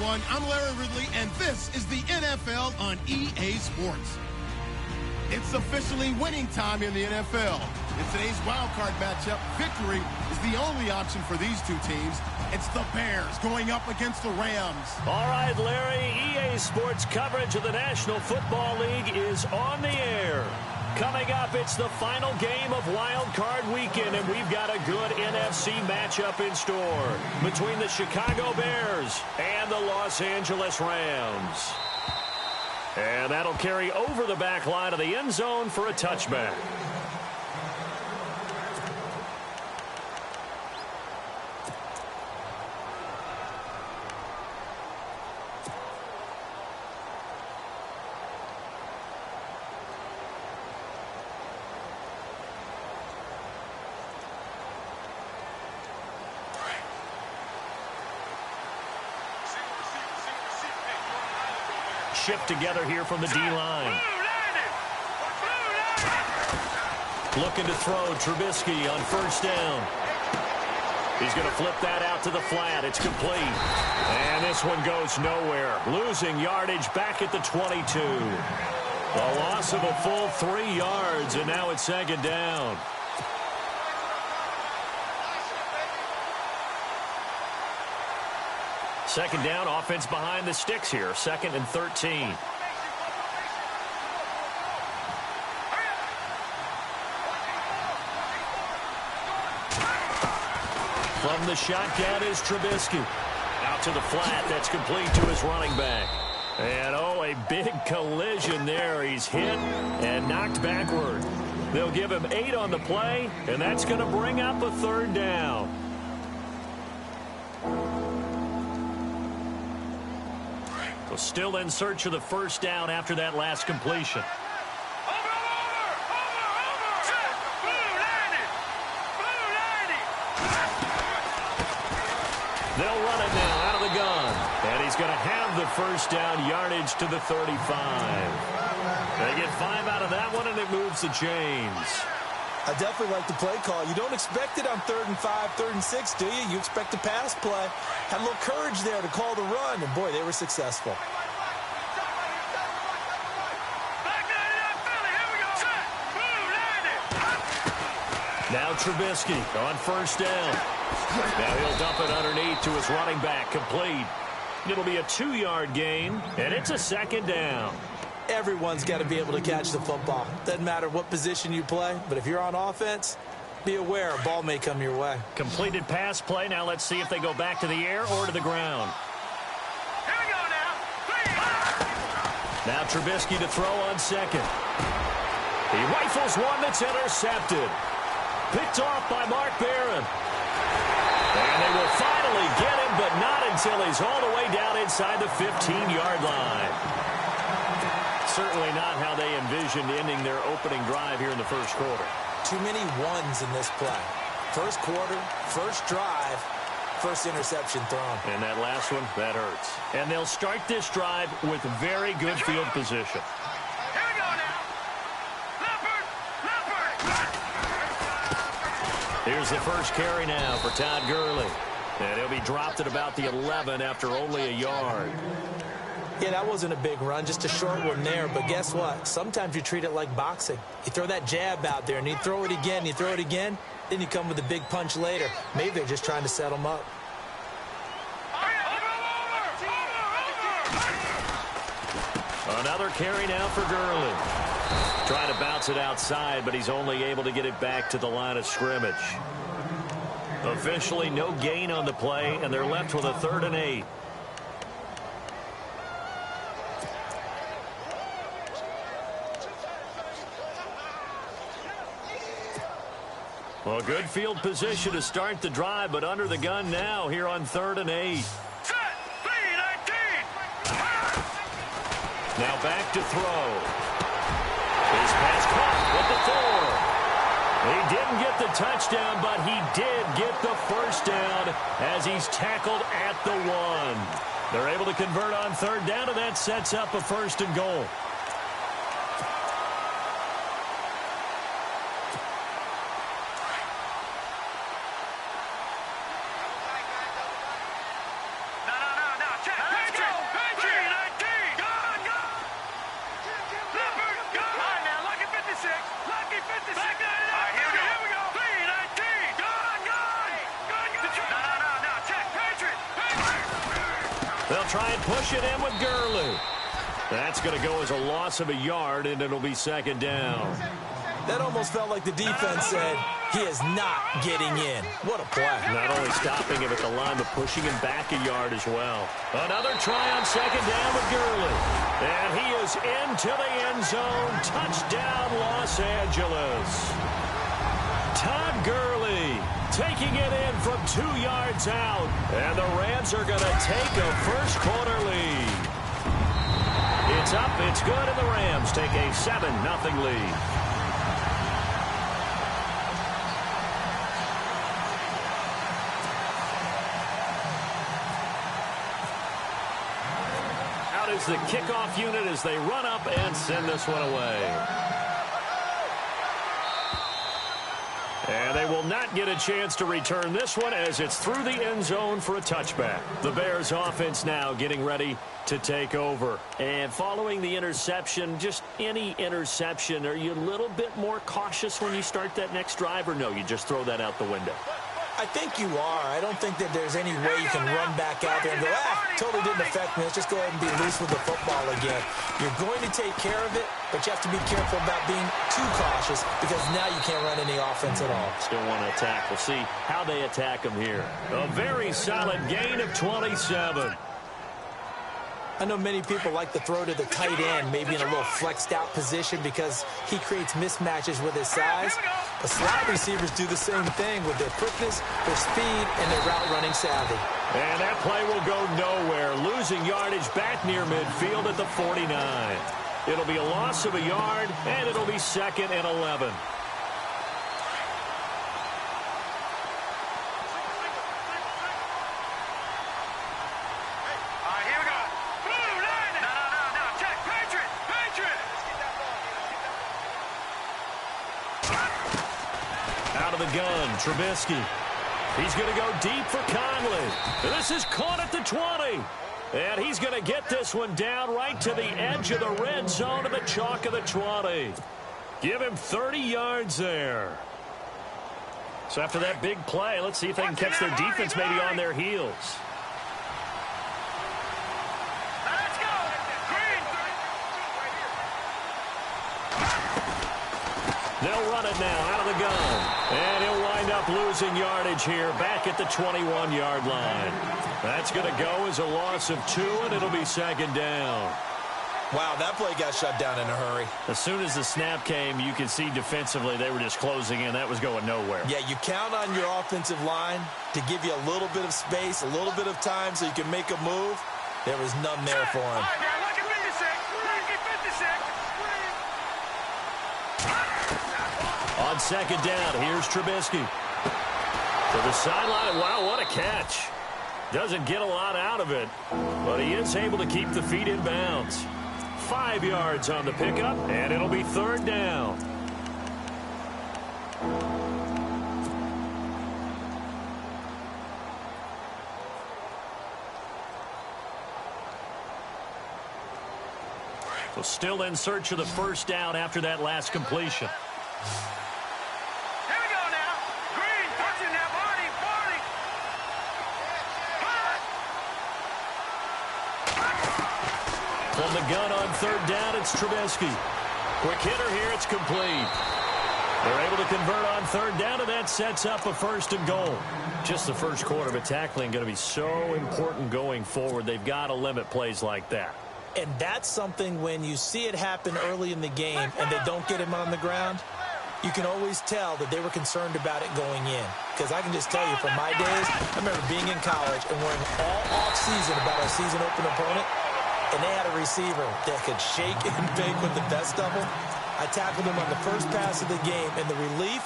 everyone. I'm Larry Ridley, and this is the NFL on EA Sports. It's officially winning time in the NFL. In today's wildcard matchup, victory is the only option for these two teams. It's the Bears going up against the Rams. All right, Larry, EA Sports coverage of the National Football League is on the air. Coming up, it's the final game of Wild Card Weekend, and we've got a good NFC matchup in store between the Chicago Bears and the Los Angeles Rams. And that'll carry over the back line of the end zone for a touchback. Shift together here from the D-line. Looking to throw Trubisky on first down. He's going to flip that out to the flat. It's complete. And this one goes nowhere. Losing yardage back at the 22. A loss of a full 3 yards, and now it's second down. Second down, offense behind the sticks here. 2nd and 13. From the shotgun is Trubisky. Out to the flat. That's complete to his running back. And, oh, a big collision there. He's hit and knocked backward. They'll give him 8 on the play, and that's going to bring up a 3rd down. Still in search of the first down after that last completion. They'll run it now out of the gun. And he's going to have the first down, yardage to the 35. They get 5 out of that one, and it moves the chains. I definitely like the play call. You don't expect it on 3rd and 5, 3rd and 6, do you? You expect a pass play. Had a little courage there to call the run, and boy, they were successful. Now Trubisky on first down. Now he'll dump it underneath to his running back, complete. It'll be a 2-yard gain, and it's a 2nd down. Everyone's got to be able to catch the football. Doesn't matter what position you play, but if you're on offense, be aware a ball may come your way. Completed pass play. Now let's see if they go back to the air or to the ground. Here we go now. Now Trubisky to throw on 2nd. He rifles one that's intercepted. Picked off by Mark Barron. And they will finally get him, but not until he's all the way down inside the 15-yard line. Certainly not how they envisioned ending their opening drive here in the first quarter. Too many ones in this play. First quarter, first drive, first interception thrown. And that last one, that hurts. And they'll start this drive with very good field position. Here we go now. Leopard. Here's the first carry now for Todd Gurley. And he'll be dropped at about the 11 after only a yard. Yeah, that wasn't a big run, just a short one there. But guess what? Sometimes you treat it like boxing. You throw that jab out there, and you throw it again, then you come with a big punch later. Maybe they're just trying to set them up. Another carry now for Gurley. Trying to bounce it outside, but he's only able to get it back to the line of scrimmage. Officially no gain on the play, and they're left with a 3rd and 8. Well, good field position to start the drive, but under the gun now here on 3rd and 8. Now back to throw. His pass caught with the 4. He didn't get the touchdown, but he did get the first down as he's tackled at the 1. They're able to convert on 3rd down, and that sets up a 1st and goal. No. Check. They'll try and push it in with Gurley. That's going to go as a loss of a yard, and it'll be second down. That almost felt like the defense said, he is not getting in. What a play. Not only stopping him at the line, but pushing him back a yard as well. Another try on second down with Gurley. And he is into the end zone. Touchdown, Los Angeles. Todd Gurley taking it in from 2 yards out. And the Rams are going to take a first-quarter lead. It's up, it's good, and the Rams take a 7-0 lead. Out is the kickoff unit as they run up and send this one away. And they will not get a chance to return this one as it's through the end zone for a touchback. The Bears offense now getting ready to take over. And following the interception, just any interception, are you a little bit more cautious when you start that next drive, or no, you just throw that out the window? I think you are. I don't think that there's any way you can run back out there and go, totally didn't affect me. Let's just go ahead and be loose with the football again. You're going to take care of it, but you have to be careful about being too cautious because now you can't run any offense at all. Still want to attack. We'll see how they attack them here. A very solid gain of 27. I know many people like to throw to the tight end, maybe in a little flexed out position because he creates mismatches with his size. But slot receivers do the same thing with their quickness, their speed, and their route running savvy. And that play will go nowhere. Losing yardage back near midfield at the 49. It'll be a loss of a yard, and it'll be 2nd and 11. Gun, Trubisky. He's going to go deep for Conley. This is caught at the 20. And he's going to get this one down right to the edge of the red zone of the chalk of the 20. Give him 30 yards there. So after that big play, let's see if they can catch their defense maybe on their heels. They'll run it now out of the gun. And he'll wind up losing yardage here back at the 21-yard line. That's going to go as a loss of 2, and it'll be 2nd down. Wow, that play got shut down in a hurry. As soon as the snap came, you could see defensively they were just closing in. That was going nowhere. Yeah, you count on your offensive line to give you a little bit of space, a little bit of time so you can make a move. There was none there for him. On 2nd down, here's Trubisky. To the sideline. Wow, what a catch. Doesn't get a lot out of it, but he is able to keep the feet in bounds. 5 yards on the pickup, and it'll be 3rd down. So still in search of the first down after that last completion. From the gun on 3rd down, it's Trubisky. Quick hitter here, it's complete. They're able to convert on 3rd down, and that sets up a 1st and goal. Just the first quarter, but tackling going to be so important going forward. They've got to limit plays like that. And that's something when you see it happen early in the game and they don't get him on the ground, you can always tell that they were concerned about it going in. Because I can just tell you from my days, I remember being in college and worrying all off-season about our season open opponent, and they had a receiver that could shake and bake with the best of them. I tackled him on the first pass of the game, and the relief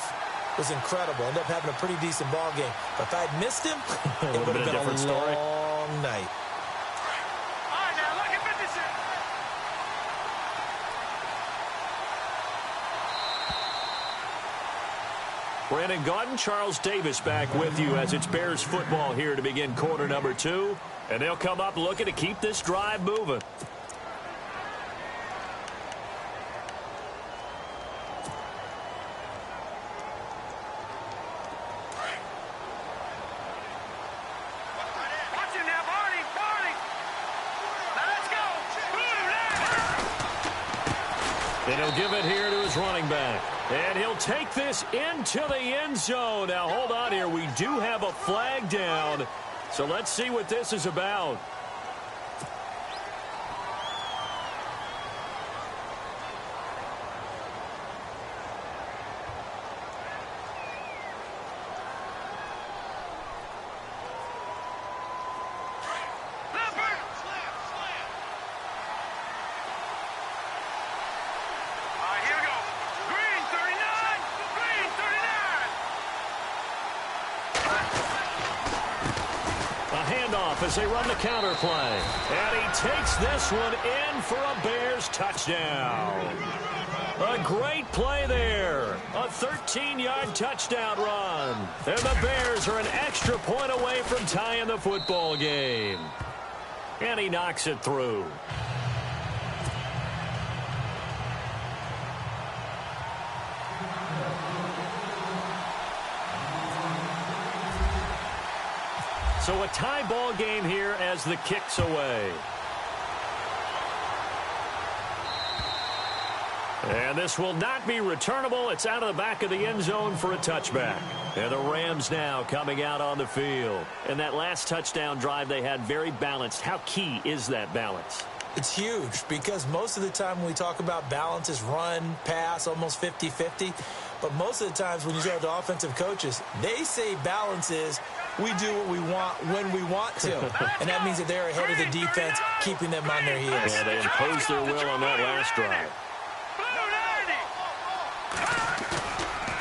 was incredible. Ended up having a pretty decent ball game. But if I had missed him, it would have been a long night. Brandon Gaudin, Charles Davis back with you as it's Bears football here to begin quarter number 2. And they'll come up looking to keep this drive moving. And he'll give it here to his running back. And he'll take this into the end zone. Now, hold on here. We do have a flag down. So let's see what this is about. As they run the counter play. And he takes this one in for a Bears touchdown. A great play there. A 13-yard touchdown run. And the Bears are an extra point away from tying the football game. And he knocks it through. So a tie ball game here as the kick's away. And this will not be returnable. It's out of the back of the end zone for a touchback. And the Rams now coming out on the field. And that last touchdown drive they had very balanced. How key is that balance? It's huge because most of the time when we talk about balance is run, pass, almost 50-50. But most of the times when you talk to offensive coaches, they say balance is we do what we want when we want to. And that means that they're ahead of the defense, keeping them on their heels. Yeah, they imposed their will on that last drive.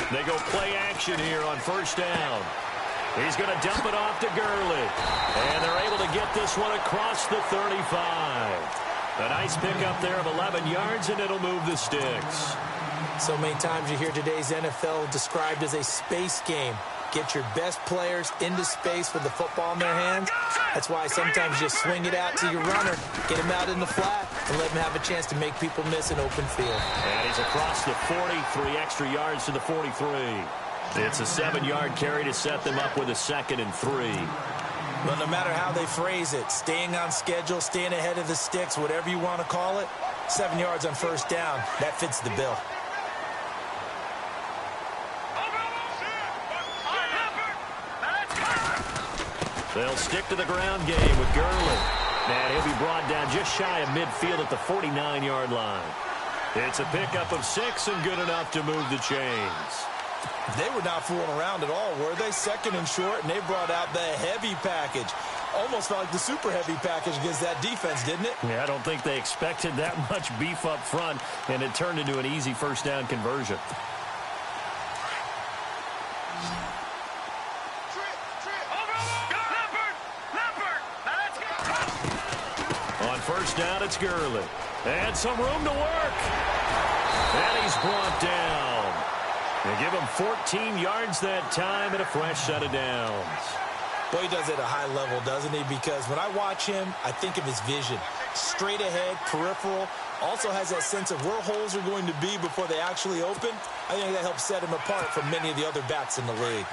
They go play action here on first down. He's going to dump it off to Gurley. And they're able to get this one across the 35. A nice pickup there of 11 yards, and it'll move the sticks. So many times you hear today's NFL described as a space game. Get your best players into space with the football in their hands. That's why sometimes you swing it out to your runner, get him out in the flat, and let him have a chance to make people miss an open field. And he's across the 40, 3 extra yards to the 43. It's a 7-yard carry to set them up with a 2nd and 3. Well, no matter how they phrase it, staying on schedule, staying ahead of the sticks, whatever you want to call it, 7 yards on first down, that fits the bill. They'll stick to the ground game with Gurley. And he'll be brought down just shy of midfield at the 49-yard line. It's a pickup of 6 and good enough to move the chains. They were not fooling around at all, were they? 2nd and short, and they brought out the heavy package. Almost felt like the super heavy package against that defense, didn't it? Yeah, I don't think they expected that much beef up front, and it turned into an easy first down conversion. On first down, it's Gurley. And some room to work. And he's brought down. They give him 14 yards that time and a fresh set of downs. Boy, he does it at a high level, doesn't he? Because when I watch him, I think of his vision. Straight ahead, peripheral. Also has that sense of where holes are going to be before they actually open. I think that helps set him apart from many of the other backs in the league.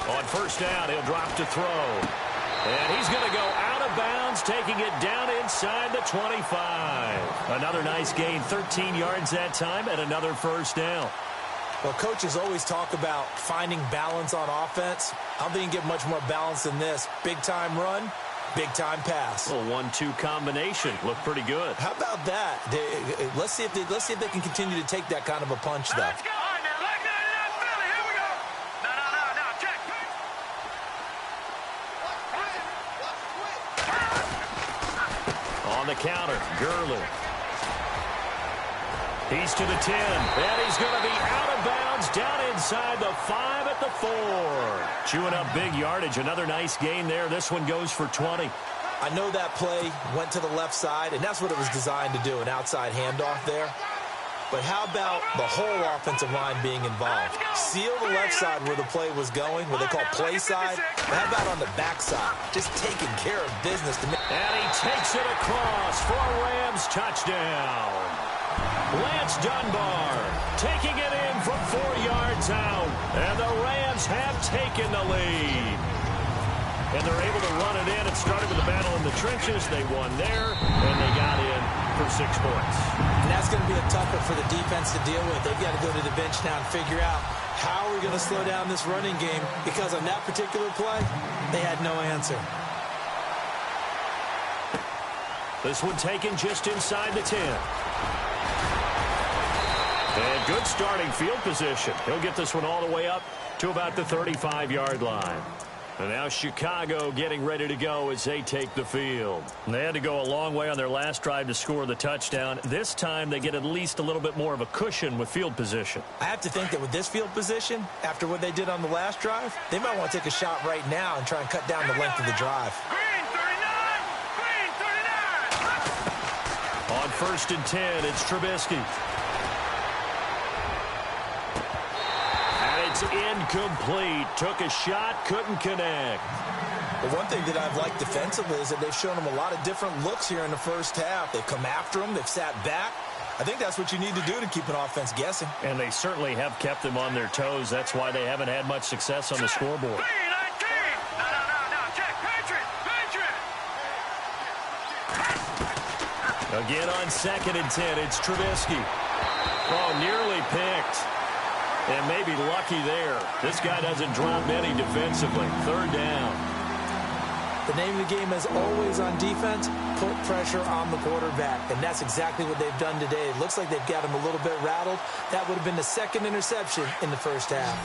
On first down, he'll drop to throw. And he's going to go out of bounds, taking it down inside the 25. Another nice gain, 13 yards that time, and another first down. Well, coaches always talk about finding balance on offense. I don't think you can get much more balance than this. Big-time run, big-time pass. A 1-2 combination. Looked pretty good. How about that? Let's see if they can continue to take that kind of a punch, though. On the counter, Gurley. He's to the 10, and he's going to be out of bounds down inside the 5 at the 4. Chewing up big yardage. Another nice gain there. This one goes for 20. I know that play went to the left side, and that's what it was designed to do, an outside handoff there. But how about the whole offensive line being involved? Seal the left side where the play was going, what they call play side. But how about on the back side? Just taking care of business. And he takes it across for a Rams touchdown. Lance Dunbar taking it in from 4 yards out. And the Rams have taken the lead. And they're able to run it in. It started with a battle in the trenches. They won there, and they got in for 6 points. And that's going to be a tough one for the defense to deal with. They've got to go to the bench now and figure out how we're going to slow down this running game, because on that particular play, they had no answer. This one taken just inside the 10. And good starting field position. He'll get this one all the way up to about the 35-yard line. And now Chicago getting ready to go as they take the field. And they had to go a long way on their last drive to score the touchdown. This time they get at least a little bit more of a cushion with field position. I have to think that with this field position, after what they did on the last drive, they might want to take a shot right now and try and cut down the length of the drive. Green 39! Green 39! On 1st and 10, it's Trubisky. It's incomplete. Took a shot, couldn't connect. But one thing that I've liked defensively is that they've shown them a lot of different looks here in the first half. They've come after them. They've sat back. I think that's what you need to do to keep an offense guessing. And they certainly have kept them on their toes. That's why they haven't had much success on the scoreboard. No, check. Patriot! Again on 2nd and 10, it's Trubisky. Oh, nearly picked. And maybe lucky there. This guy doesn't drop any defensively. 3rd down. The name of the game is always on defense, put pressure on the quarterback. And that's exactly what they've done today. It looks like they've got him a little bit rattled. That would have been the 2nd interception in the first half.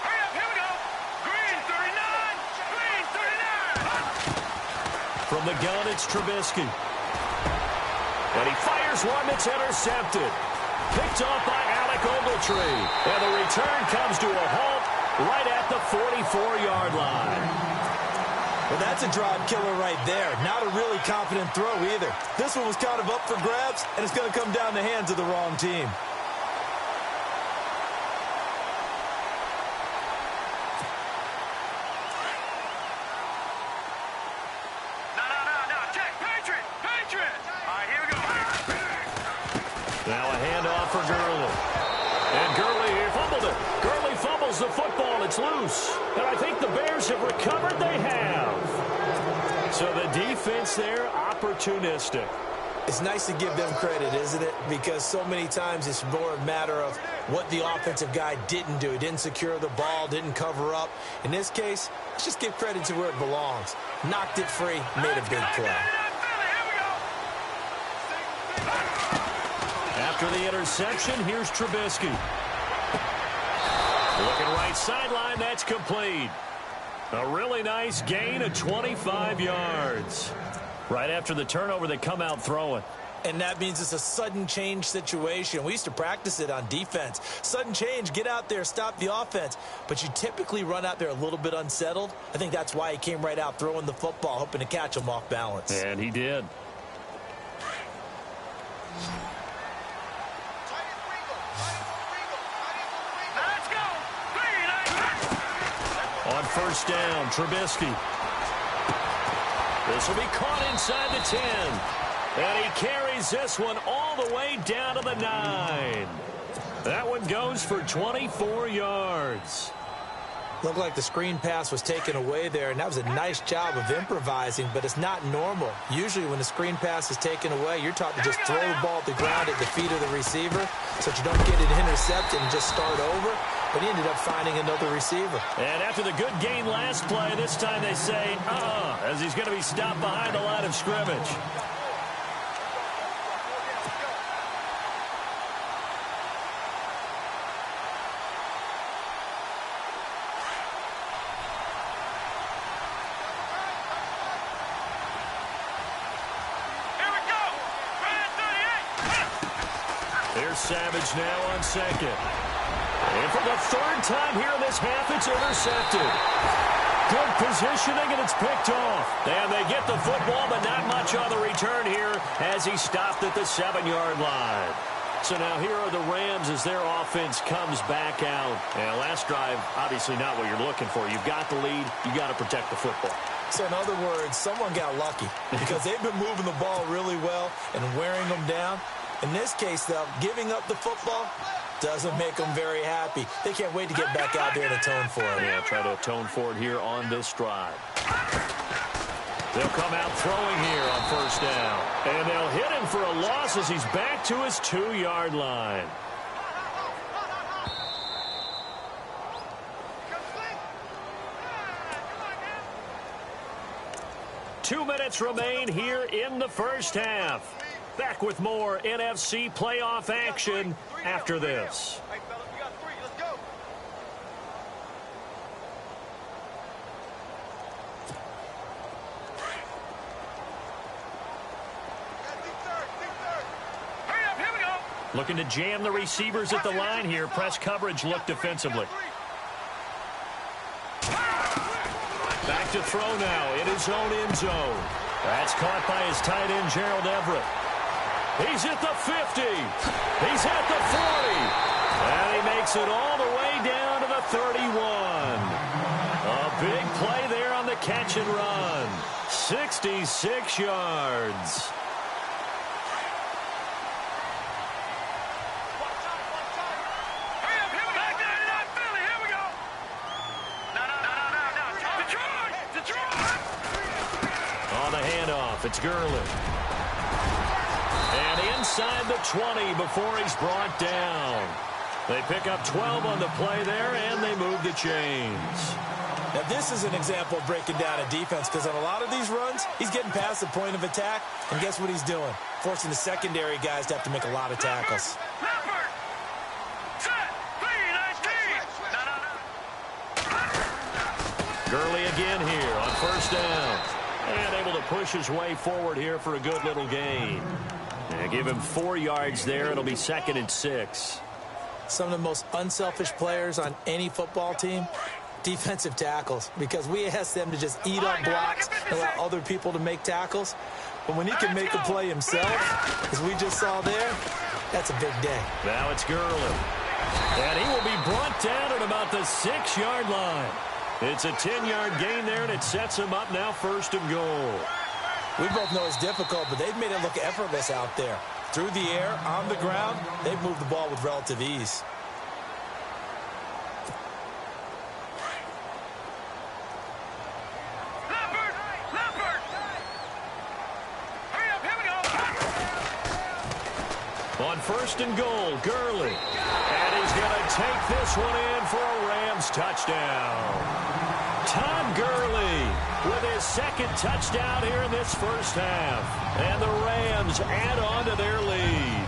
Hurry up, here we go! Green 39! Green 39! From the gun, it's Trubisky. And he fires one that's intercepted. Picked off by Alec Ogletree. And the return comes to a halt right at the 44-yard line. Well, that's a drive killer right there. Not a really confident throw either. This one was kind of up for grabs, and it's going to come down the hands of the wrong team. No, check. Patriot! All right, here we go. Now a handoff for Gurley. And Gurley here fumbled it. Gurley fumbles the football. It's loose. And I think the Bears have recovered. They have. So the defense there, opportunistic. It's nice to give them credit, isn't it? Because so many times it's more a matter of what the offensive guy didn't do. He didn't secure the ball, didn't cover up. In this case, let's just give credit to where it belongs. Knocked it free, made a big play. After the interception, here's Trubisky. Looking right sideline, that's complete. A really nice gain of 25 yards. Right after the turnover, they come out throwing. And that means it's a sudden change situation. We used to practice it on defense. Sudden change, get out there, stop the offense. But you typically run out there a little bit unsettled. I think that's why he came right out throwing the football, hoping to catch him off balance. And he did. Let's go! On 1st down, Trubisky. This will be caught inside the 10. And he carries this one all the way down to the 9. That one goes for 24 yards. Looked like the screen pass was taken away there, and that was a nice job of improvising, but it's not normal. Usually when the screen pass is taken away, you're taught to just throw the ball at the ground at the feet of the receiver so that you don't get it intercepted and just start over. But he ended up finding another receiver. And after the good gain last play, this time they say, as he's going to be stopped behind the line of scrimmage. Here's Savage now on 2nd. And for the 3rd time here in this half, it's intercepted. Good positioning, and it's picked off. And they get the football, but not much on the return here as he stopped at the 7-yard line. So now here are the Rams as their offense comes back out. And last drive, obviously not what you're looking for. You've got the lead. You've got to protect the football. So in other words, someone got lucky because they've been moving the ball really well and wearing them down. In this case, though, giving up the football doesn't make them very happy. They can't wait to get back out there and atone for it. Yeah, try to atone for it here on this drive. They'll come out throwing here on first down. And they'll hit him for a loss as he's back to his 2-yard line. Two minutes remain here in the first half. Back with more NFC playoff action after this. Hey, fellas, we got 3. Let's go. Hurry up, here we go. Looking to jam the receivers at the line here. Press coverage look defensively. Back to throw now in his own end zone. That's caught by his tight end, Gerald Everett. He's at the 50. He's at the 40. And he makes it all the way down to the 31. A big play there on the catch and run. 66 yards. It's Gurley. And inside the 20 before he's brought down. They pick up 12 on the play there, and they move the chains. Now, this is an example of breaking down a defense because on a lot of these runs, he's getting past the point of attack, and guess what he's doing? Forcing the secondary guys to have to make a lot of tackles. Gurley again here on first down. And able to push his way forward here for a good little gain. And give him 4 yards there. It'll be 2nd and 6. Some of the most unselfish players on any football team, defensive tackles, because we ask them to just eat up blocks and allow other people to make tackles. But when he can make a play himself, as we just saw there, that's a big day. Now it's Gurley. And he will be brought down at about the 6-yard line. It's a 10-yard gain there, and it sets him up now 1st and goal. We both know it's difficult, but they've made it look effortless out there. Through the air, on the ground, they've moved the ball with relative ease. Hurry up, here we go. On 1st and goal, Gurley. And he's going to take this one in for a Rams touchdown. Todd Gurley with his 2nd touchdown here in this first half. And the Rams add on to their lead.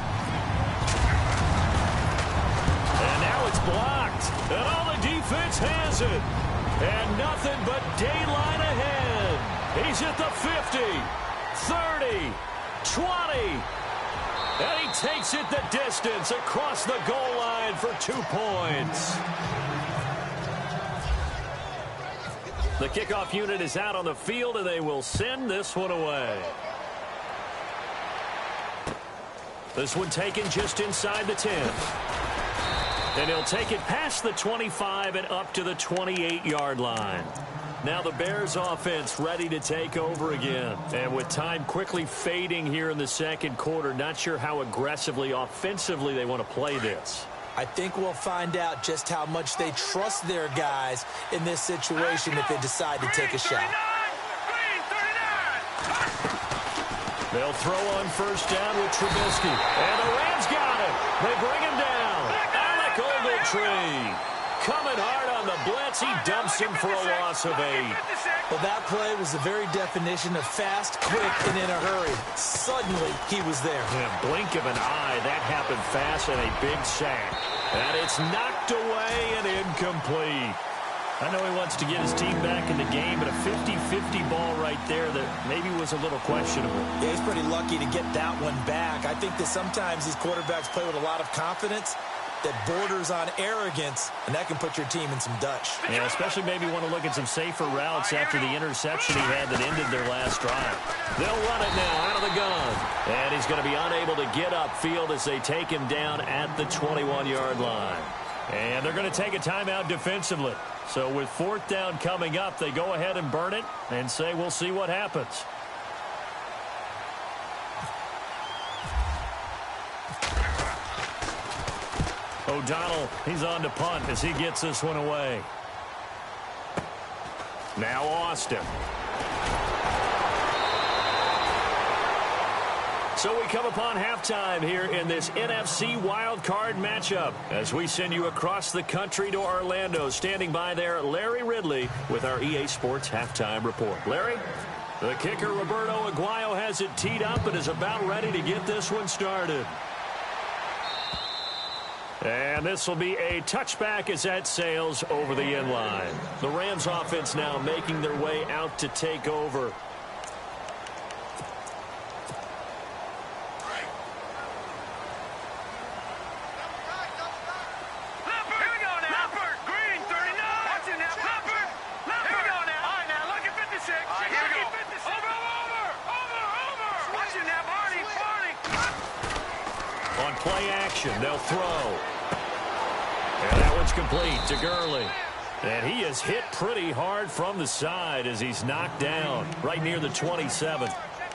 And now it's blocked. And all the defense has it. And nothing but daylight ahead. He's at the 50, 30, 20. And he takes it the distance across the goal line for 2 points. The kickoff unit is out on the field, and they will send this one away. This one taken just inside the 10. And he'll take it past the 25 and up to the 28-yard line. Now the Bears offense ready to take over again. And with time quickly fading here in the 2nd quarter, not sure how aggressively, offensively they want to play this. I think we'll find out just how much they trust their guys in this situation if they decide to take a shot. They'll throw on first down with Trubisky. And the Rams got him. They bring him down. Alec Ogletree coming hard on the blitz. He dumps him for a loss of 8. Well, that play was the very definition of fast, quick, and in a hurry. Suddenly, he was there. Yeah, blink of an eye. That happened fast and a big sack. And it's knocked away and incomplete. I know he wants to get his team back in the game, but a 50-50 ball right there that maybe was a little questionable. Yeah, he's pretty lucky to get that one back. I think that sometimes these quarterbacks play with a lot of confidence that borders on arrogance, and that can put your team in some Dutch. Yeah, especially maybe want to look at some safer routes after the interception he had that ended their last drive. They'll run it now out of the gun. And he's going to be unable to get upfield as they take him down at the 21-yard line. And they're going to take a timeout defensively. So with 4th down coming up, they go ahead and burn it and say we'll see what happens. O'Donnell, he's on to punt as he gets this one away. Now Austin. So we come upon halftime here in this NFC wildcard matchup as we send you across the country to Orlando. Standing by there, Larry Ridley with our EA Sports halftime report. Larry? The kicker, Roberto Aguayo, has it teed up and is about ready to get this one started. And this will be a touchback as that sails over the end line. The Rams offense now making their way out to take over. On play action, they'll throw. And that one's complete to Gurley. And he is hit pretty hard from the side as he's knocked down right near the 27.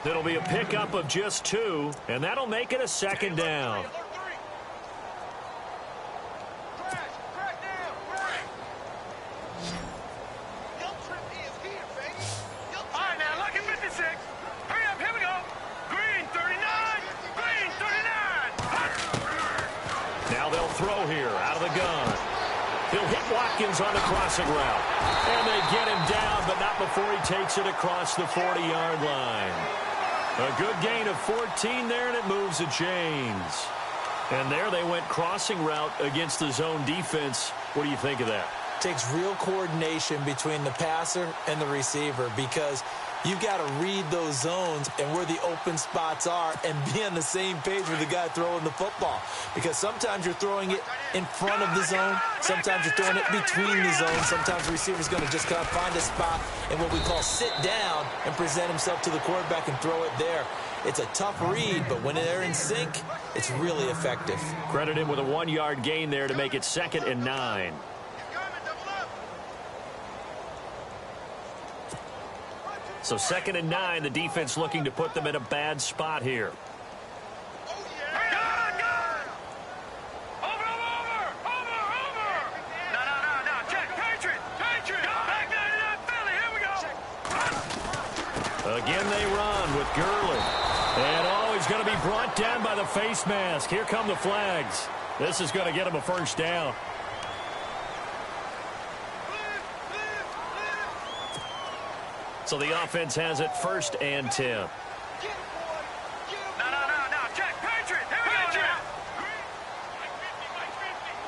It'll be a pickup of just 2, and that'll make it a 2nd down. Throw here out of the gun. He'll hit Watkins on the crossing route. And they get him down, but not before he takes it across the 40-yard line. A good gain of 14 there, and it moves the chains. And there they went crossing route against the zone defense. What do you think of that? Takes real coordination between the passer and the receiver because you've got to read those zones and where the open spots are and be on the same page with the guy throwing the football. Because sometimes you're throwing it in front of the zone. Sometimes you're throwing it between the zones. Sometimes the receiver's going to just kind of find a spot and what we call sit down and present himself to the quarterback and throw it there. It's a tough read, but when they're in sync, it's really effective. Credit him with a 1-yard gain there to make it 2nd and 9. So 2nd and 9, the defense looking to put them in a bad spot here. Again they run with Gurley. And he's going to be brought down by the face mask. Here come the flags. This is going to get him a 1st down. So the offense has it 1st and 10. Check, Patriot. Here we go now.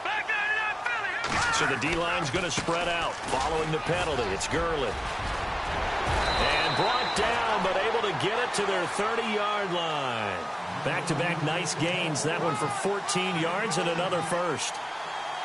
Back 99 Philly. So the D-line's going to spread out following the penalty. It's Gurley. And brought down, but able to get it to their 30-yard line. Back-to-back nice gains. That one for 14 yards and another 1st.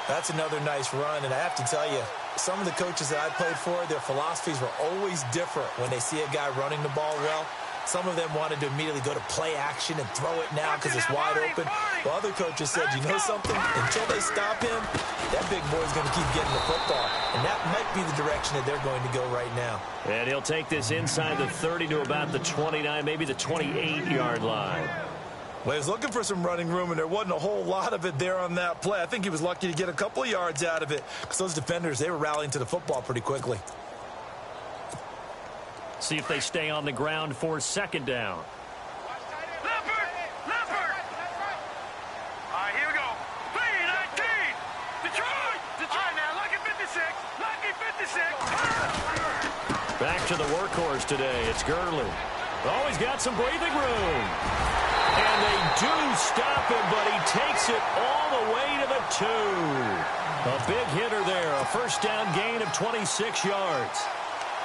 That's another nice run, and I have to tell you, some of the coaches that I played for, their philosophies were always different when they see a guy running the ball well. Some of them wanted to immediately go to play action and throw it now because it's wide open. While other coaches said, you know something? Until they stop him, that big boy's going to keep getting the football. And that might be the direction that they're going to go right now. And he'll take this inside the 30 to about the 29, maybe the 28-yard line. Well, he was looking for some running room, and there wasn't a whole lot of it there on that play. I think he was lucky to get a couple of yards out of it because those defenders, they were rallying to the football pretty quickly. See if they stay on the ground for 2nd down. Leopard! All right, here we go. 3-19. Detroit! All right, now, lucky 56. Lucky 56. Back to the workhorse today. It's Gurley. Oh, he's got some breathing room. And they do stop him, but he takes it all the way to the 2. A big hitter there. A 1st down gain of 26 yards.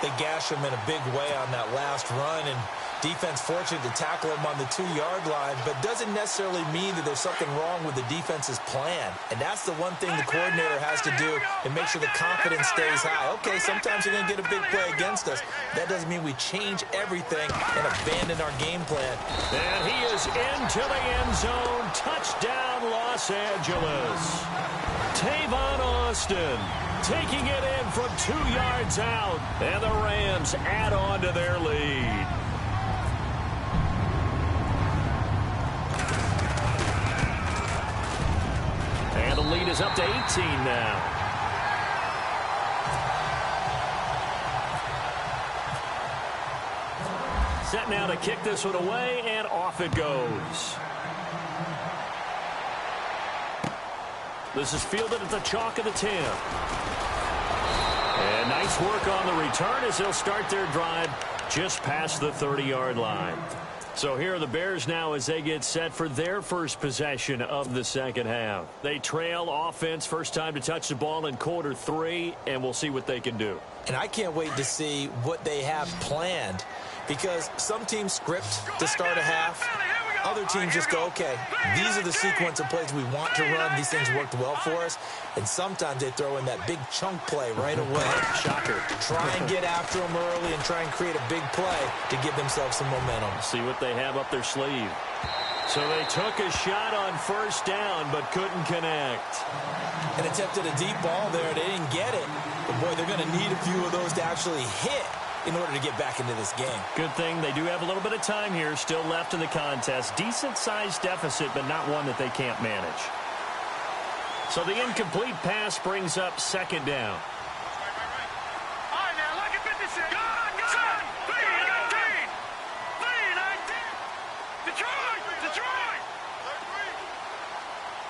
They gash him in a big way on that last run, and defense fortunate to tackle him on the 2-yard line, but doesn't necessarily mean that there's something wrong with the defense's plan. And that's the one thing the coordinator has to do and make sure the confidence stays high. Okay, sometimes you're going to get a big play against us. That doesn't mean we change everything and abandon our game plan. And he is into the end zone. Touchdown, Los Los Angeles. Tavon Austin taking it in from 2 yards out, and the Rams add on to their lead. And the lead is up to 18 now. Set now to kick this one away, and off it goes. This is fielded at the chalk of the 10. And nice work on the return as they'll start their drive just past the 30-yard line. So here are the Bears now as they get set for their first possession of the second half. They trail offense, first time to touch the ball in quarter 3, and we'll see what they can do. And I can't wait to see what they have planned, because some teams script to start a half. Other teams just go, okay, these are the sequence of plays we want to run. These things worked well for us. And sometimes they throw in that big chunk play right away. Shocker. Try and get after them early and try and create a big play to give themselves some momentum. See what they have up their sleeve. So they took a shot on first down but couldn't connect. And attempted a deep ball there. They didn't get it. But, boy, they're going to need a few of those to actually hit in order to get back into this game. Good thing they do have a little bit of time here still left in the contest. Decent-sized deficit, but not one that they can't manage. So the incomplete pass brings up second down. All right, now, look at 56. Set. 3-19. 3-19. Detroit.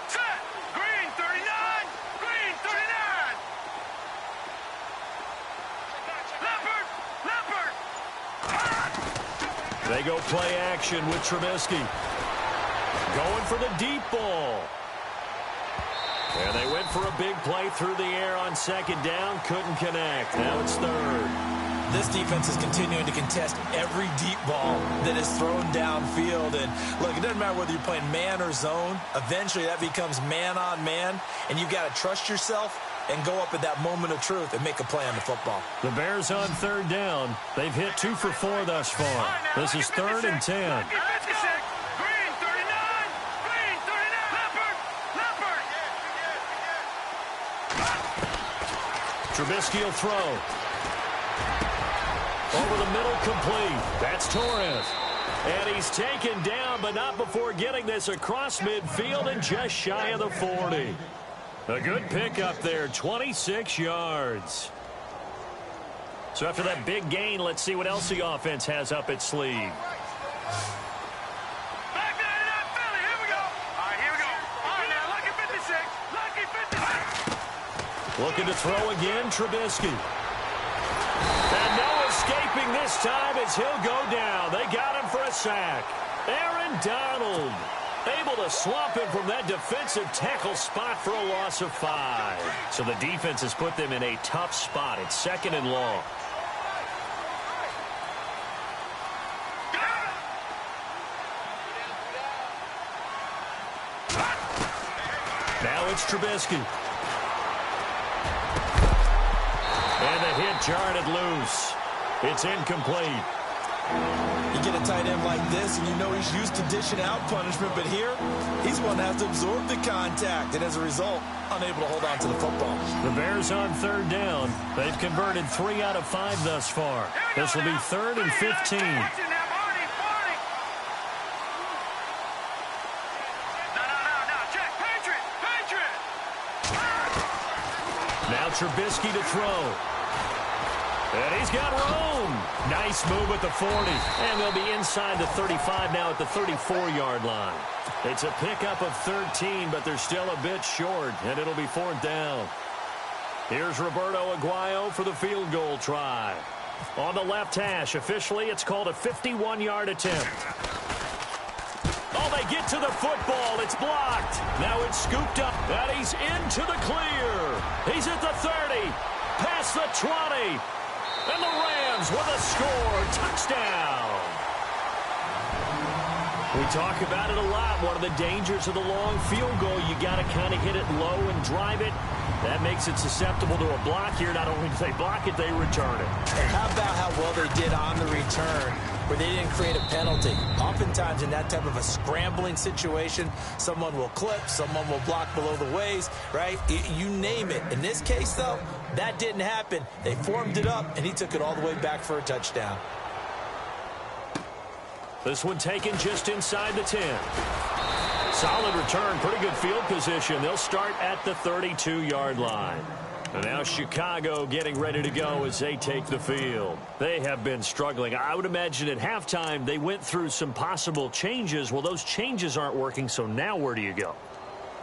Set. Green, 39. Green, 39. Leopard. They go play action with Trubisky. Going for the deep ball. And they went for a big play through the air on second down. Couldn't connect. Now it's third. This defense is continuing to contest every deep ball that is thrown downfield. And, look, it doesn't matter whether you're playing man or zone. Eventually that becomes man on man. And you've got to trust yourself and go up at that moment of truth and make a play on the football. The Bears on third down. They've hit 2 for 4 thus far. This is 3rd and 10. Trubisky will throw. Over the middle, complete. That's Torres. And he's taken down, but not before getting this across midfield and just shy of the 40. A good pickup there, 26 yards. So after that big gain, let's see what else the offense has up its sleeve. Looking to throw again, Trubisky. And no escaping this time as he'll go down. They got him for a sack. Aaron Donald able to swamp him from that defensive tackle spot for a loss of 5. So the defense has put them in a tough spot. It's 2nd and long. Now it's Trubisky. And the hit jarred it loose. It's incomplete. You get a tight end like this, and you know he's used to dishing out punishment, but here, he's one that has to absorb the contact, and as a result, unable to hold on to the football. The Bears on third down. They've converted 3 out of 5 thus far. This will be 3rd and 15. Now Trubisky to throw. And he's got room. Nice move at the 40. And they'll be inside the 35 now at the 34-yard line. It's a pickup of 13, but they're still a bit short, and it'll be 4th down. Here's Roberto Aguayo for the field goal try. On the left hash, officially, it's called a 51-yard attempt. Oh, they get to the football. It's blocked. Now it's scooped up. And he's into the clear. He's at the 30. Past the 20. And the Rams with a score. Touchdown. We talk about it a lot. One of the dangers of the long field goal, you got to kind of hit it low and drive it. That makes it susceptible to a block here. Not only do they block it, they return it. And how about how well they did on the return? where they didn't create a penalty. Oftentimes in that type of a scrambling situation, someone will clip, someone will block below the waist, right? You name it. In this case, though, that didn't happen. They formed it up, and he took it all the way back for a touchdown. This one taken just inside the 10. Solid return, pretty good field position. They'll start at the 32-yard line. And now Chicago getting ready to go as they take the field. They have been struggling. I would imagine at halftime they went through some possible changes. Well, those changes aren't working, so now where do you go?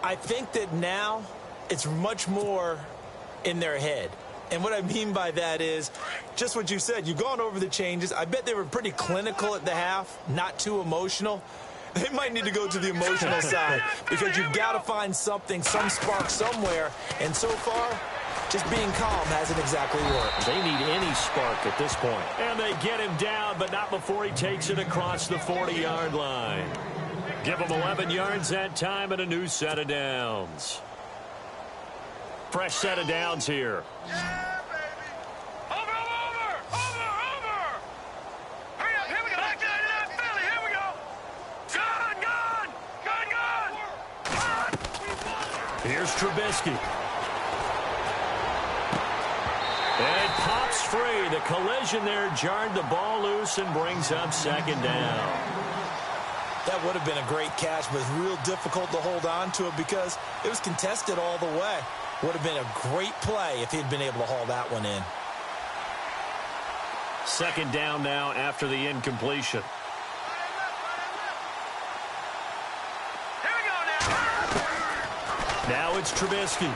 I think that now it's much more in their head. And what I mean by that is just what you said. You've gone over the changes. I bet they were pretty clinical at the half, not too emotional. They might need to go to the emotional side because you've got to find something, some spark somewhere. And so far, just being calm hasn't exactly worked. They need any spark at this point. And they get him down, but not before he takes it across the 40-yard line. Give him 11 yards that time and a new set of downs. Fresh set of downs here. Yeah, baby. Over. Hurry up, here we go. Back to that Philly, here we go. Gun. Here's Trubisky. And it pops free. The collision there jarred the ball loose and brings up second down. That would have been a great catch, but it's real difficult to hold on to it because it was contested all the way. Would have been a great play if he'd been able to haul that one in. Second down now after the incompletion. Here we go now. Now it's Trubisky.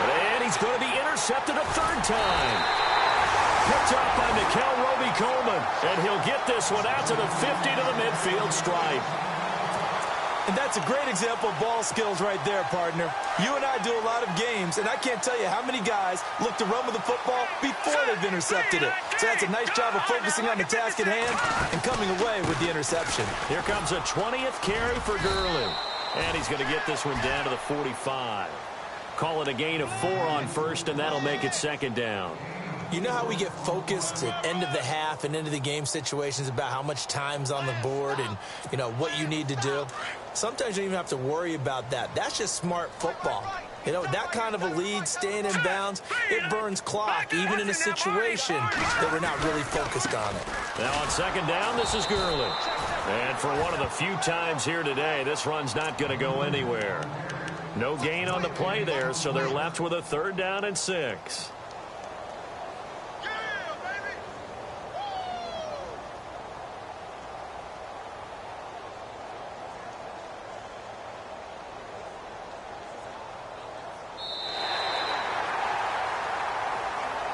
And he's going to be intercepted a third time. Picked up by Nikel Roby-Coleman. And he'll get this one out to the 50 to the midfield stripe. And that's a great example of ball skills right there, partner. You and I do a lot of games, and I can't tell you how many guys look to run with the football before they've intercepted it. So that's a nice job of focusing on the task at hand and coming away with the interception. Here comes a 20th carry for Gurley. And he's going to get this one down to the 45. Call it a gain of 4 on first, and that'll make it second down. You know how we get focused at end of the half and into the game situations about how much time's on the board and, you know, what you need to do? Sometimes you don't even have to worry about that. That's just smart football. You know, that kind of a lead, staying in bounds, it burns clock, even in a situation that we're not really focused on it. Now on second down, this is Gurley. And for one of the few times here today, this run's not going to go anywhere. No gain on the play there, so they're left with a third down and 6.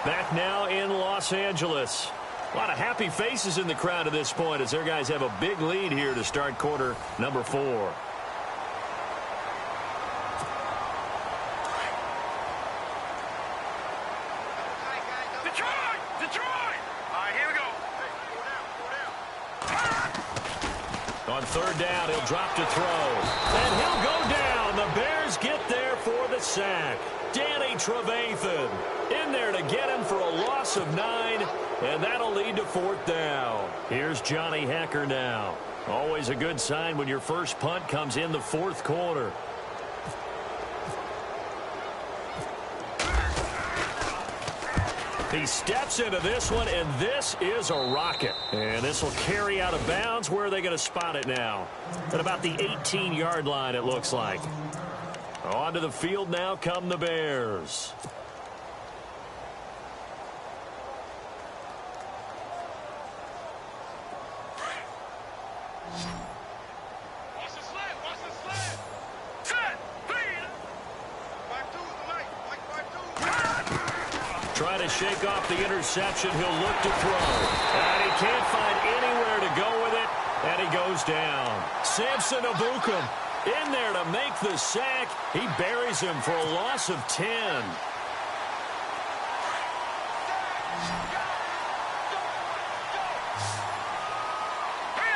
Back now in Los Angeles. A lot of happy faces in the crowd at this point as their guys have a big lead here to start quarter number 4. Detroit! All right, here we go. On third down, he'll drop to throw. And he'll go down. The Bears get there for the sack. Danny Trevathan in there to get him for a loss of 9, and that'll lead to fourth down. Here's Johnny Hekker now. Always a good sign when your first punt comes in the fourth quarter. He steps into this one, and this is a rocket. And this will carry out of bounds. Where are they going to spot it now? At about the 18-yard line, it looks like. Onto the field now come the Bears. Watch the slant. Set. Feed. 5-2 Trying to shake off the interception. He'll look to throw. And he can't find anywhere to go with it. And he goes down. Samson Ebukam in there to make the sack. He buries him for a loss of 10.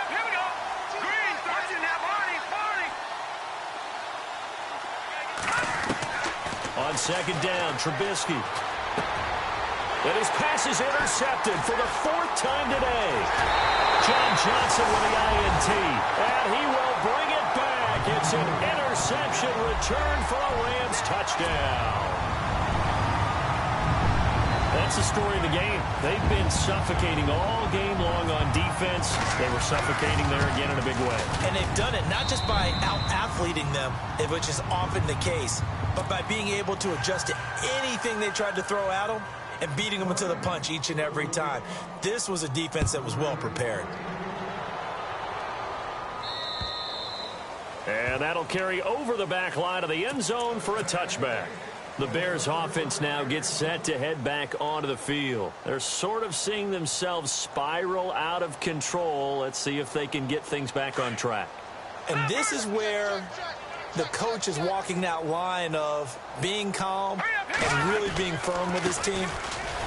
Here we go. Green, touching that Barney. On second down, Trubisky. And his pass is intercepted for the 4th time today. John Johnson with the INT. And he will bring it back. It's an interception return for a Rams touchdown. That's the story of the game. They've been suffocating all game long on defense. They were suffocating there again in a big way. And they've done it not just by out-athleting them, which is often the case, but by being able to adjust to anything they tried to throw at them and beating them into the punch each and every time. This was a defense that was well prepared. And that'll carry over the back line of the end zone for a touchback. The Bears offense now gets set to head back onto the field. They're sort of seeing themselves spiral out of control. Let's see if they can get things back on track. And this is where the coach is walking that line of being calm and really being firm with his team.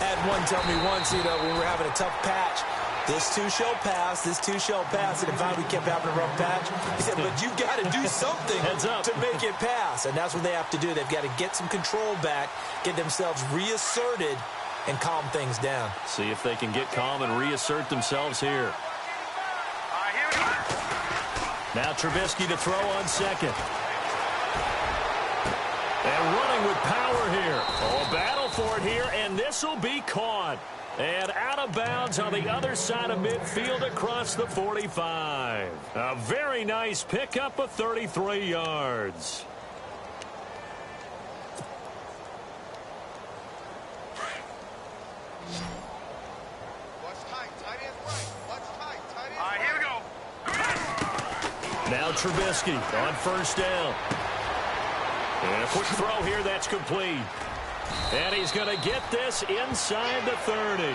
I had one tell me once, when we were having a tough patch, this too shall pass, this too shall pass. And if we kept having a rough patch, he said, but you've got to do something to make it pass. And that's what they have to do. They've got to get some control back, get themselves reasserted, and calm things down. See if they can get calm and reassert themselves here. Now Trubisky to throw on second. And running with power here. Oh, a battle for it here, and this will be caught. And out of bounds on the other side of midfield across the 45. A very nice pickup of 33 yards. Here we go. Now Trubisky on first down. And a quick throw here that's complete. And he's going to get this inside the 30.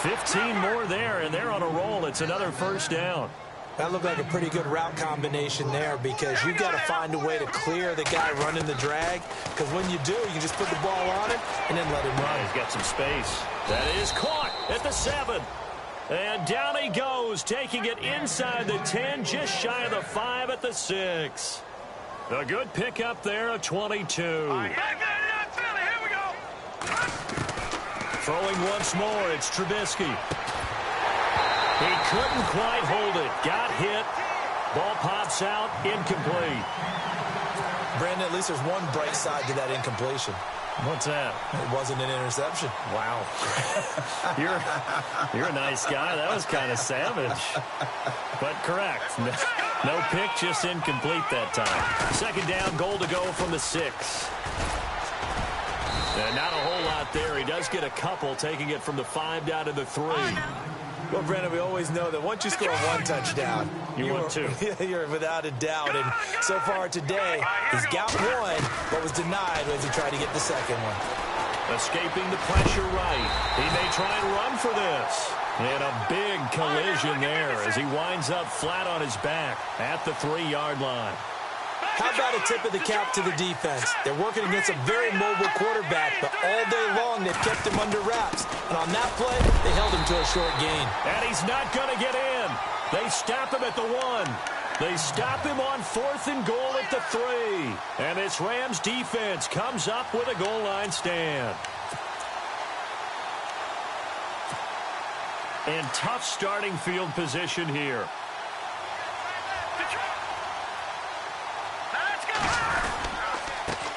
15 more there, and they're on a roll. It's another first down. That looked like a pretty good route combination there because you've got to find a way to clear the guy running the drag. Because when you do, you just put the ball on him and then let him run. He's got some space. That is caught at the 7. And down he goes, taking it inside the 10, just shy of the 5 at the 6. A good pickup there of 22. Throwing once more, it's Trubisky. He couldn't quite hold it. Got hit. Ball pops out, incomplete. Brandon, at least there's one bright side to that incompletion. What's that? It wasn't an interception. Wow. You're a nice guy. That was kind of savage. But correct. No pick, just incomplete that time. Second down, goal to go from the 6. And not a whole lot there. He does get a couple, taking it from the 5 down to the 3. Well, Brandon, we always know that once you score one touchdown, you want two. You're without a doubt. And so far today, he's got one, but was denied as he tried to get the second one. Escaping the pressure right. He may try and run for this. And a big collision there as he winds up flat on his back at the 3-yard line. How about a tip of the cap to the defense? They're working against a very mobile quarterback, but all day long they've kept him under wraps. And on that play, they held him to a short gain. And he's not going to get in. They stop him at the 1. They stop him on 4th and goal at the 3. And this Rams defense comes up with a goal line stand. And tough starting field position here.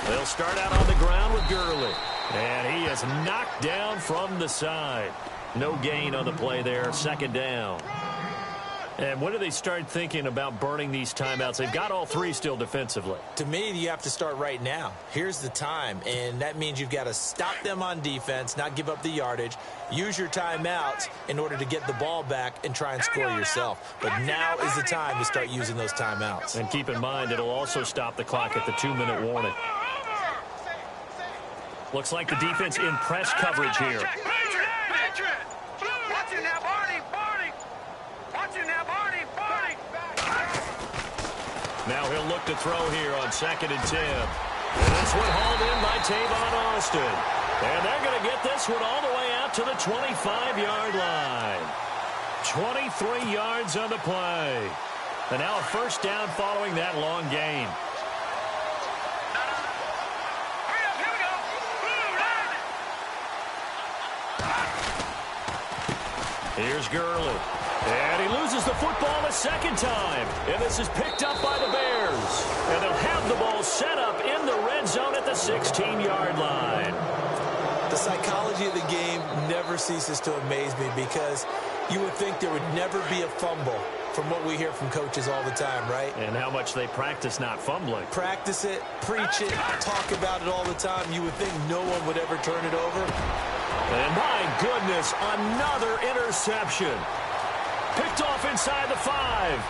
They'll start out on the ground with Gurley. And he is knocked down from the side. No gain on the play there. Second down. And when do they start thinking about burning these timeouts? They've got all 3 still defensively. To me, you have to start right now. Here's the time, and that means you've got to stop them on defense, not give up the yardage, use your timeouts in order to get the ball back and try and score yourself. But now is the time to start using those timeouts. And keep in mind, it'll also stop the clock at the 2-minute warning. Looks like the defense in press coverage here. Now he'll look to throw here on 2nd and 10. And this one hauled in by Tavon Austin. And they're going to get this one all the way out to the 25-yard line. 23 yards on the play. And now a first down following that long gain. Here's Gurley. And he loses the football a second time. And this is picked up by the Bears. And they'll have the ball set up in the red zone at the 16-yard line. The psychology of the game never ceases to amaze me because you would think there would never be a fumble from what we hear from coaches all the time, right? And how much they practice not fumbling. Practice it, preach it, talk about it all the time. You would think no one would ever turn it over. And my goodness, another interception. Picked off inside the 5.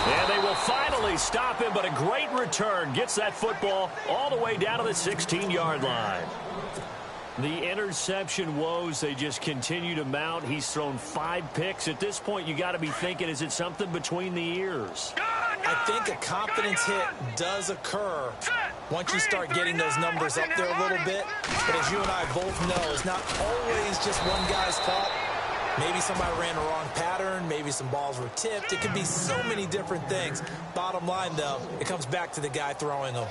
And they will finally stop him, but a great return. Gets that football all the way down to the 16-yard line. The interception woes, they just continue to mount. He's thrown 5 picks. At this point, you got to be thinking, is it something between the ears? I think a confidence hit does occur once you start getting those numbers up there a little bit. But as you and I both know, it's not always just one guy's fault. Maybe somebody ran a wrong pattern. Maybe some balls were tipped. It could be so many different things. Bottom line, though, it comes back to the guy throwing them.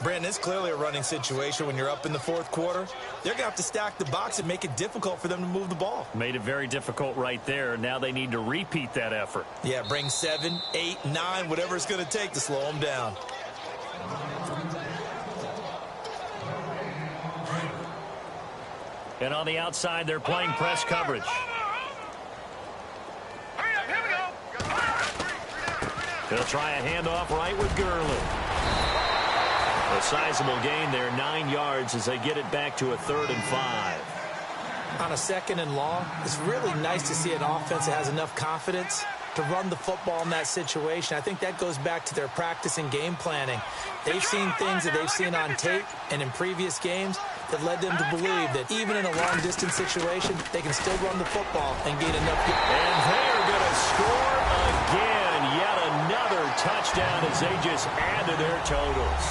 Brandon, it's clearly a running situation when you're up in the fourth quarter. They're going to have to stack the box and make it difficult for them to move the ball. Made it very difficult right there. Now they need to repeat that effort. Yeah, bring 7, 8, 9, whatever it's going to take to slow them down. And on the outside, they're playing press coverage. Here we go. They'll try a handoff right with Gurley. A sizable gain there, 9 yards as they get it back to a 3rd and 5. On a 2nd and long, it's really nice to see an offense that has enough confidence to run the football in that situation. I think that goes back to their practice and game planning. They've seen things that they've seen on tape and in previous games that led them to believe that even in a long-distance situation, they can still run the football and gain enough. And they're going to score again. Yet another touchdown as they just add to their totals.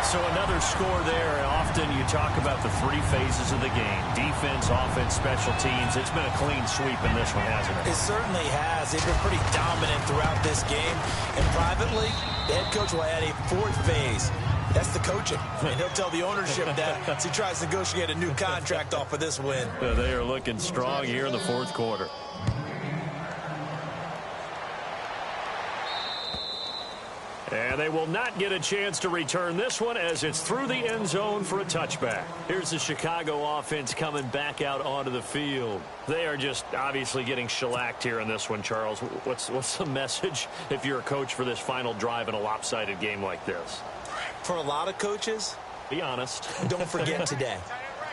So another score there. Often you talk about the 3 phases of the game. Defense, offense, special teams. It's been a clean sweep in this one, hasn't it? It certainly has. They've been pretty dominant throughout this game. And privately, the head coach will add a 4th phase. That's the coaching. And he'll tell the ownership that as he tries to negotiate a new contract off of this win. They are looking strong here in the 4th quarter. And they will not get a chance to return this one as it's through the end zone for a touchback. Here's the Chicago offense coming back out onto the field. They are just obviously getting shellacked here in this one, Charles. What's the message if you're a coach for this final drive in a lopsided game like this? For a lot of coaches, be honest. Don't forget today.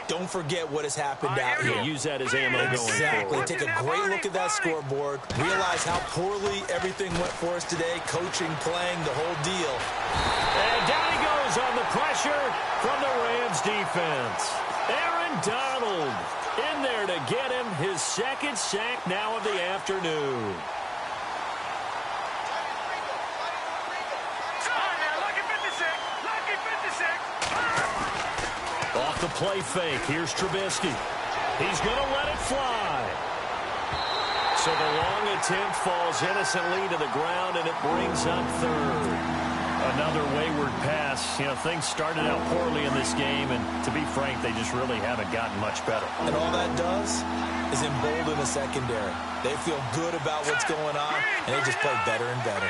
Don't forget what has happened out here. Use that as ammo going forward. Exactly. Take a great look at that scoreboard. Realize how poorly everything went for us today. Coaching, playing, the whole deal. And down he goes on the pressure from the Rams defense. Aaron Donald in there to get him his 2nd sack now of the afternoon. Off the play fake, here's Trubisky. He's going to let it fly. So the long attempt falls innocently to the ground, and it brings up 3rd. Another wayward pass. You know, things started out poorly in this game, and to be frank, they just really haven't gotten much better. And all that does is embolden the secondary. They feel good about what's going on, and they just play better and better.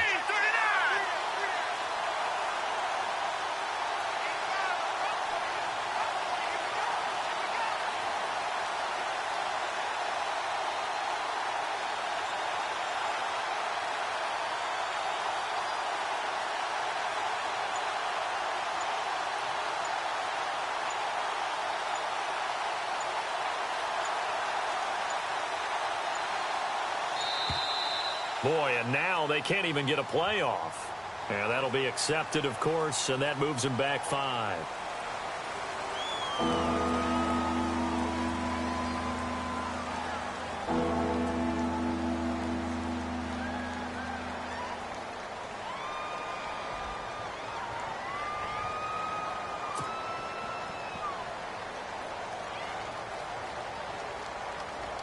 Boy, and now they can't even get a playoff. And that'll be accepted, of course, and that moves them back 5.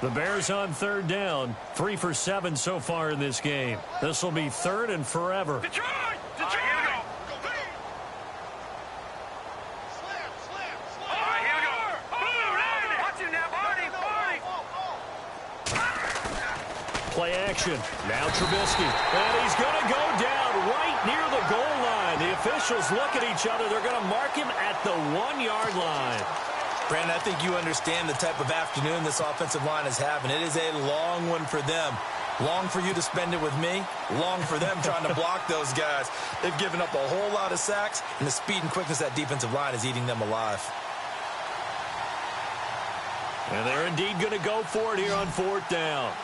The Bears on 3rd down. 3 for 7 so far in this game. This will be 3rd and forever. Detroit! Detroit! Here we go. Play action. Now Trubisky. And he's going to go down right near the goal line. The officials look at each other. They're going to mark him at the 1-yard line. Brandon, I think you understand the type of afternoon this offensive line is having. It is a long one for them. Long for you to spend it with me. Long for them trying to block those guys. They've given up a whole lot of sacks, and the speed and quickness of that defensive line is eating them alive. And they're indeed going to go for it here on 4th down.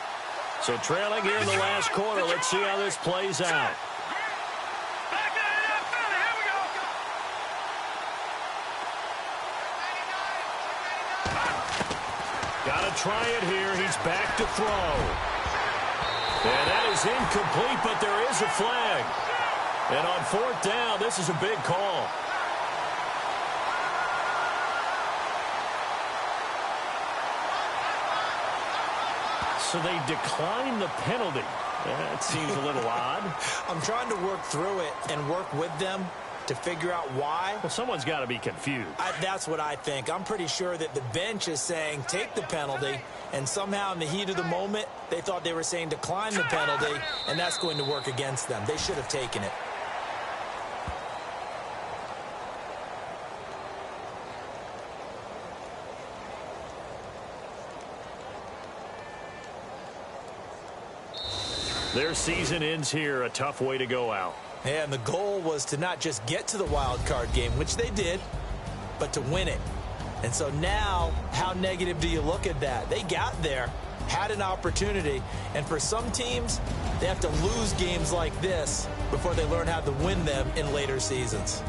So trailing here in the last quarter. Let's see how this plays out. Got to try it here. He's back to throw. And that is incomplete, but there is a flag. And on 4th down, this is a big call. So they decline the penalty. That seems a little odd. I'm trying to work through it and work with them to figure out why. Well, someone's got to be confused. That's what I think. I'm pretty sure that the bench is saying take the penalty, and somehow in the heat of the moment, they thought they were saying decline the penalty, and that's going to work against them. They should have taken it. Their season ends here. A tough way to go out. And the goal was to not just get to the wild card game, which they did, but to win it. And so now, how negative do you look at that? They got there, had an opportunity, and for some teams, they have to lose games like this before they learn how to win them in later seasons.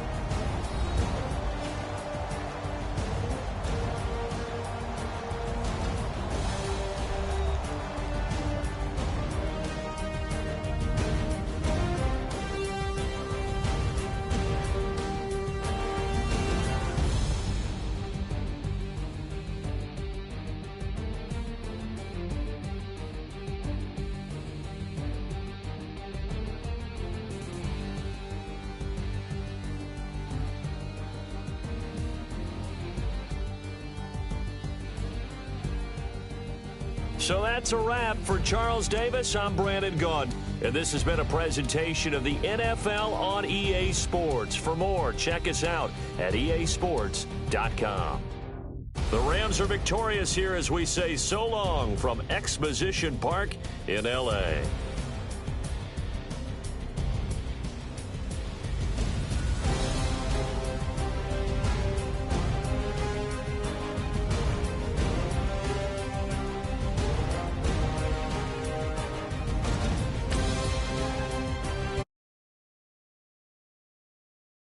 So that's a wrap for Charles Davis. I'm Brandon Gaudin, and this has been a presentation of the NFL on EA Sports. For more, check us out at easports.com. The Rams are victorious here as we say so long from Exposition Park in L.A.